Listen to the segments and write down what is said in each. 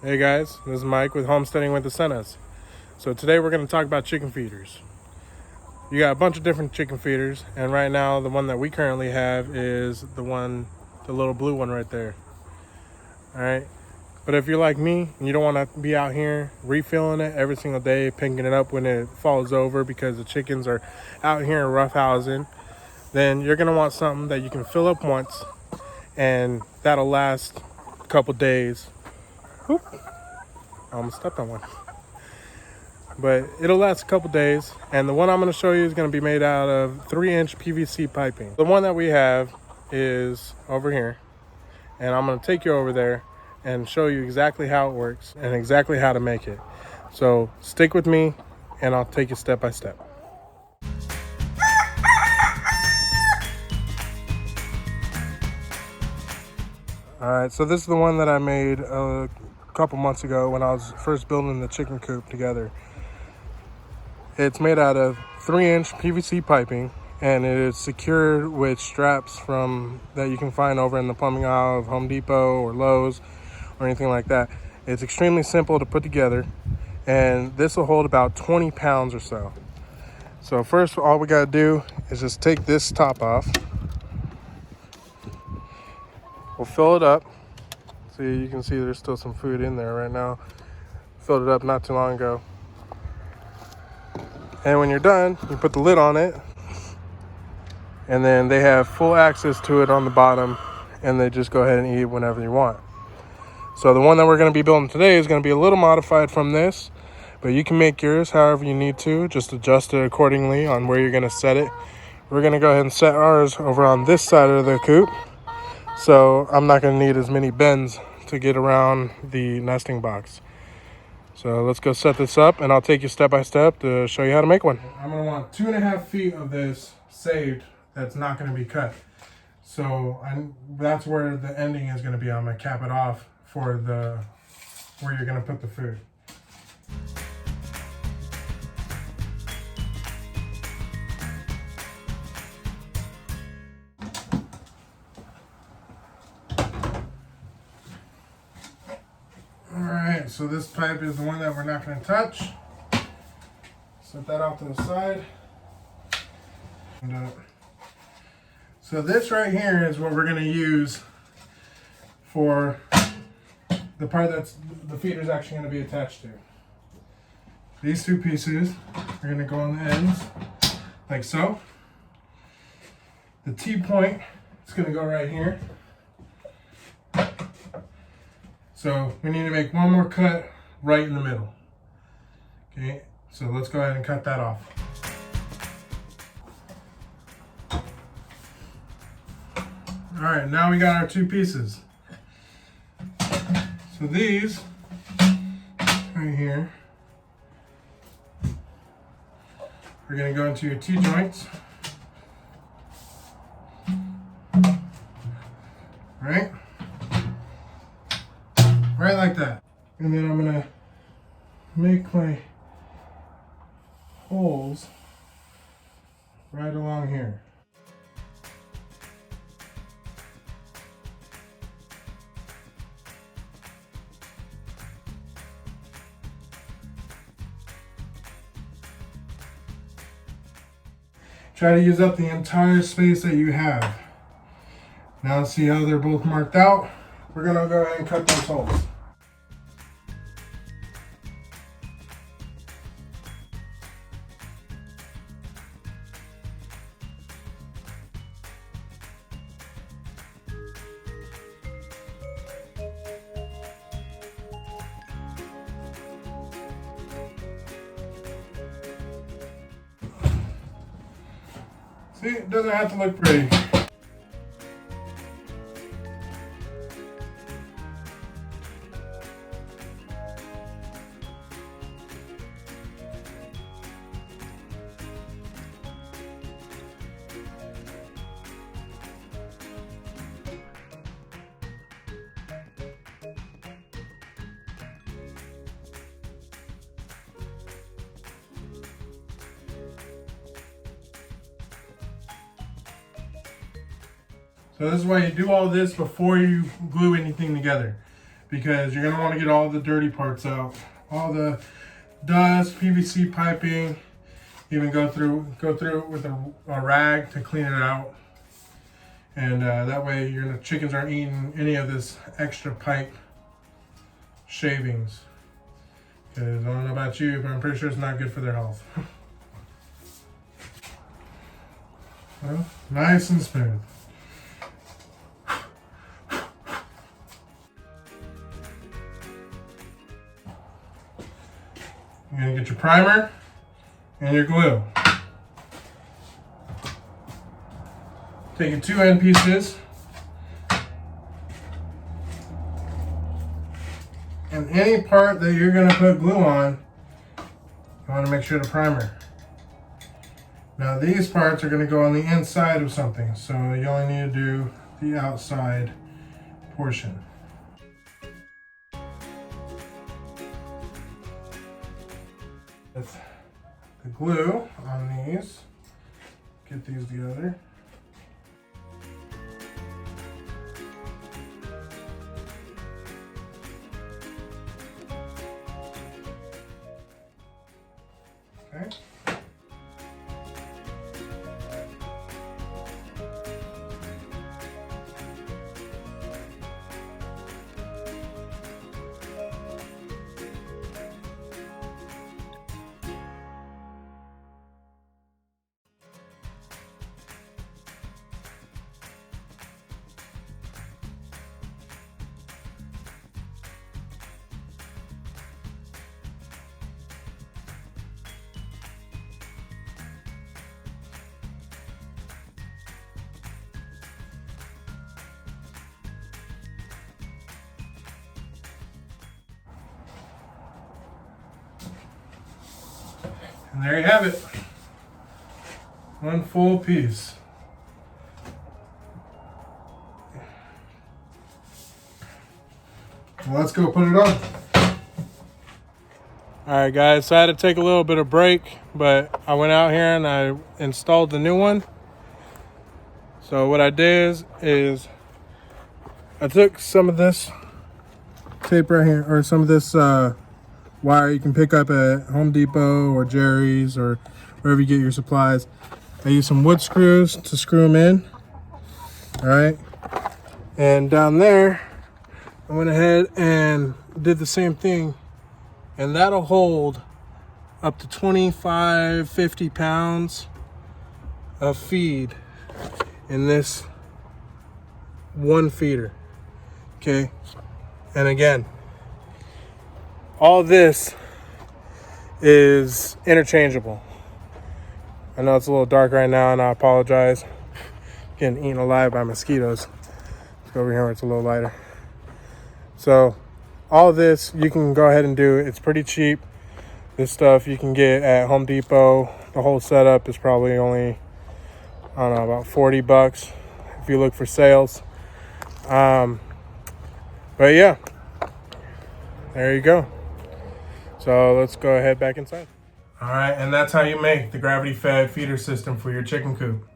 Hey guys, this is Mike with Homesteading with the Sennas. So today we're going to talk about chicken feeders. You got a bunch of different chicken feeders, and right now the one that we currently have is the little blue one right there. All right. But if you're like me and you don't want to be out here refilling it every single day, picking it up when it falls over because the chickens are out here in roughhousing, then you're going to want something that you can fill up once and that'll last a couple days. Oop, I almost stepped on one. But it'll last a couple days, and the one I'm going to show you is going to be made out of 3-inch PVC piping. The one that we have is over here, and I'm going to take you over there and show you exactly how it works and exactly how to make it. So stick with me and I'll take you step by step. All right, so this is the one that I made a couple months ago when I was first building the chicken coop together. It's made out of 3-inch PVC piping, and it is secured with straps that you can find over in the plumbing aisle of Home Depot or Lowe's or anything like that. It's extremely simple to put together, and this will hold about 20 pounds or so. So first, all we got to do is just take this top off. We'll fill it up. See, you can see there's still some food in there right now. Filled it up not too long ago. And when you're done, you put the lid on it, and then they have full access to it on the bottom, and they just go ahead and eat it whenever you want. So the one that we're going to be building today is going to be a little modified from this, but you can make yours however you need to, just adjust it accordingly on where you're going to set it. We're going to go ahead and set ours over on this side of the coop, so I'm not going to need as many bends to get around the nesting box. So let's go set this up, and I'll take you step by step to show you how to make one. I'm going to want 2.5 feet of this saved that's not going to be cut. So that's where the ending is going to be. I'm going to cap it off for where you're going to put the food. Alright, so this pipe is the one that we're not going to touch. Set that off to the side. So this right here is what we're going to use for the part that's the feeder is actually going to be attached to. These two pieces are going to go on the ends, like so. The T-point is going to go right here. So we need to make one more cut right in the middle. Okay, so let's go ahead and cut that off. All right, now we got our two pieces. So these right here are going to go into your T-joints. Right? Right like that. And then I'm going to make my holes right along here. Try to use up the entire space that you have. Now see how they're both marked out? We're gonna go ahead and cut those holes. See, it doesn't have to look pretty. So this is why you do all this before you glue anything together. because you're gonna want to get all the dirty parts out, all the dust, PVC piping. Even go through it with a rag to clean it out, and that way your chickens aren't eating any of this extra pipe shavings. Because I don't know about you, but I'm pretty sure it's not good for their health. Well, nice and smooth. You're gonna get your primer and your glue. Take your 2 end pieces and any part that you're gonna put glue on, you wanna make sure to primer. Now these parts are gonna go on the inside of something, so you only need to do the outside portion. With the glue on these, get these together. Okay. And there you have it. One full piece. Well, let's go put it on. Alright guys, so I had to take a little bit of break, but I went out here and I installed the new one. So what I did is I took some of this tape right here, or some of this wire you can pick up at Home Depot or Jerry's or wherever you get your supplies. I used some wood screws to screw them in. All right, and down there I went ahead and did the same thing, and that'll hold up to 25-50 pounds of feed in this one feeder. Okay, and again, all this is interchangeable. I know it's a little dark right now and I apologize. Getting eaten alive by mosquitoes. Let's go over here where it's a little lighter. So all this you can go ahead and do. It's pretty cheap. This stuff you can get at Home Depot. The whole setup is probably only, I don't know, about 40 bucks if you look for sales. But yeah, there you go. So let's go ahead back inside. All right, and that's how you make the gravity-fed feeder system for your chicken coop.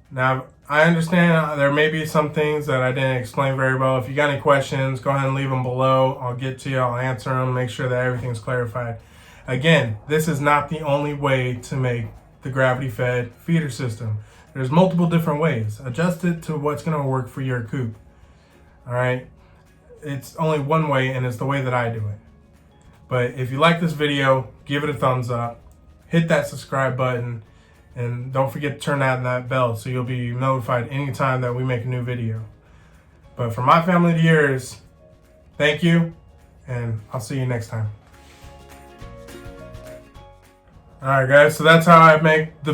Now, I understand there may be some things that I didn't explain very well. If you got any questions, go ahead and leave them below. I'll get to you, I'll answer them, make sure that everything's clarified. Again, this is not the only way to make the gravity-fed feeder system. There's multiple different ways. Adjust it to what's gonna work for your coop. All right, it's only one way, and it's the way that I do it. But if you like this video, give it a thumbs up, hit that subscribe button, and don't forget to turn on that bell so you'll be notified anytime that we make a new video. But from my family to yours, thank you, and I'll see you next time. All right, guys, so that's how I make the